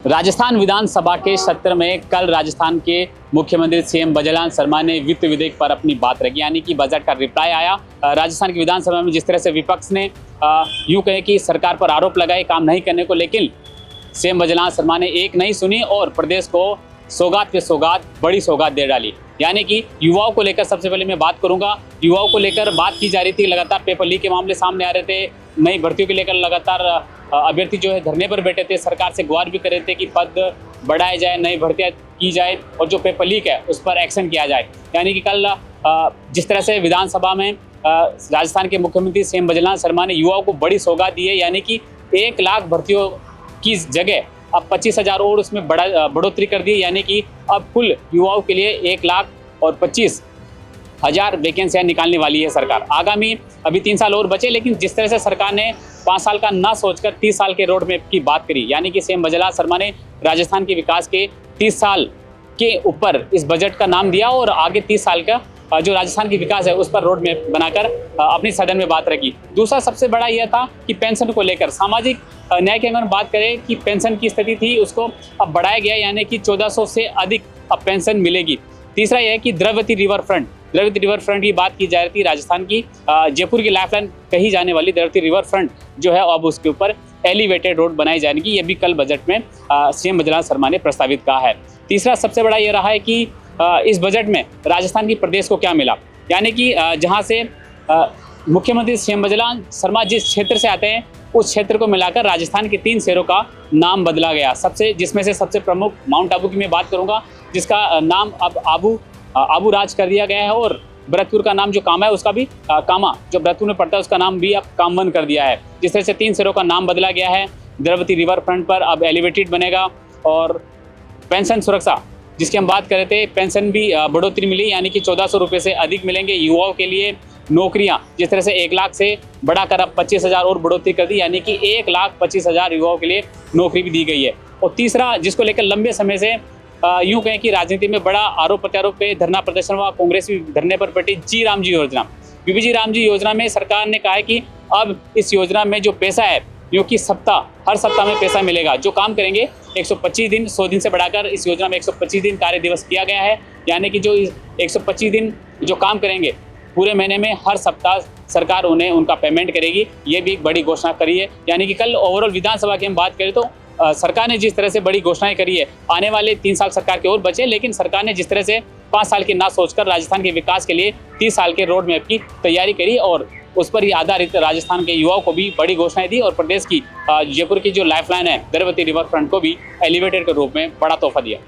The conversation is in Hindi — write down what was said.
राजस्थान विधानसभा के सत्र में कल राजस्थान के मुख्यमंत्री सीएम बजरलाल शर्मा ने वित्त विधेयक पर अपनी बात रखी, यानी कि बजट का रिप्लाई आया। राजस्थान की विधानसभा में जिस तरह से विपक्ष ने यूं कहे कि सरकार पर आरोप लगाए काम नहीं करने को, लेकिन सीएम बजरलाल शर्मा ने एक नहीं सुनी और प्रदेश को सौगात पे सौगात, बड़ी सौगात दे डाली। यानी कि युवाओं को लेकर सबसे पहले मैं बात करूंगा। युवाओं को लेकर बात की जा रही थी, लगातार पेपर लीक के मामले सामने आ रहे थे, नई भर्तियों को लेकर लगातार अभ्यर्थी जो है धरने पर बैठे थे, सरकार से गुहार भी कर रहे थे कि पद बढ़ाए जाए, नई भर्तियां की जाए और जो पेपर लीक है उस पर एक्शन किया जाए। यानी कि कल जिस तरह से विधानसभा में राजस्थान के मुख्यमंत्री सीएम बजरलाल शर्मा ने युवाओं को बड़ी सौगात दी है, यानी कि 1 लाख भर्तियों की जगह अब 25,000 और उसमें बढ़ोतरी कर दी। यानी कि अब कुल युवाओं के लिए 1,25,000 वैकेंसियां निकालने वाली है सरकार। आगामी अभी 3 साल और बचे, लेकिन जिस तरह से सरकार ने 5 साल का ना सोचकर 30 साल के रोड मैप की बात करी, यानी कि सीएम बजरलाल शर्मा ने राजस्थान के विकास के 30 साल के ऊपर इस बजट का नाम दिया और आगे 30 साल का जो राजस्थान की विकास है उस पर रोड मैप बनाकर अपनी सदन में बात रखी। दूसरा सबसे बड़ा यह था कि पेंशन को लेकर सामाजिक न्याय की अगर बात करें कि पेंशन की स्थिति थी उसको अब बढ़ाया गया, यानी कि 1400 से अधिक अब पेंशन मिलेगी। तीसरा यह है कि द्रवती रिवर फ्रंट की बात की जा रही थी। राजस्थान की जयपुर की लाइफलाइन कही जाने वाली द्रवती रिवर फ्रंट जो है अब उसके ऊपर एलिवेटेड रोड बनाई जाने की, ये भी कल बजट में सीएम बजरलाल शर्मा ने प्रस्तावित कहा है। तीसरा सबसे बड़ा ये रहा है कि इस बजट में राजस्थान की प्रदेश को क्या मिला, यानी कि जहाँ से मुख्यमंत्री सीएम बजरलाल शर्मा जिस क्षेत्र से आते हैं उस क्षेत्र को मिलाकर राजस्थान के 3 शहरों का नाम बदला गया। जिसमें से सबसे प्रमुख माउंट आबू की मैं बात करूंगा, जिसका नाम अब आबू राज कर दिया गया है, और भरतपुर का नाम जो कामा है उसका भी कामा जो भरतपुर में पड़ता है उसका नाम भी अब कामवन कर दिया है। जिस तरह से 3 शहरों का नाम बदला गया है। द्रवती रिवर फ्रंट पर अब एलिवेटेड बनेगा, और पेंशन सुरक्षा जिसकी हम बात कर रहे थे, पेंशन भी बढ़ोतरी मिली, यानी कि 1400 रुपये से अधिक मिलेंगे। युवाओं के लिए नौकरियां जिस तरह से 1 लाख से बढ़ाकर अब 25,000 और बढ़ोतरी कर दी, यानी कि 1,25,000 युवाओं के लिए नौकरी भी दी गई है। और तीसरा जिसको लेकर लंबे समय से यूं कहें कि राजनीति में बड़ा आरोप प्रत्यारोप पे धरना प्रदर्शन हुआ, कांग्रेस भी धरने पर बैठी, जी राम जी योजना, बीबीजी राम जी योजना में सरकार ने कहा है कि अब इस योजना में जो पैसा है, क्योंकि हर सप्ताह में पैसा मिलेगा। जो काम करेंगे 125 दिन, 100 दिन से बढ़ाकर इस योजना में 125 दिन कार्य दिवस किया गया है, यानी कि जो 125 दिन जो काम करेंगे पूरे महीने में हर सप्ताह सरकार उन्हें उनका पेमेंट करेगी। ये भी एक बड़ी घोषणा करी है। यानी कि कल ओवरऑल विधानसभा की हम बात करें तो सरकार ने जिस तरह से बड़ी घोषणाएं करी है, आने वाले 3 साल सरकार के और बचे, लेकिन सरकार ने जिस तरह से 5 साल की ना सोचकर राजस्थान के विकास के लिए 30 साल के रोड मैप की तैयारी करी और उस पर ही आधारित राजस्थान के युवाओं को भी बड़ी घोषणाएं दी, और प्रदेश की जयपुर की जो लाइफलाइन है द्रवती रिवर फ्रंट को भी एलिवेटेड के रूप में बड़ा तोहफा दिया।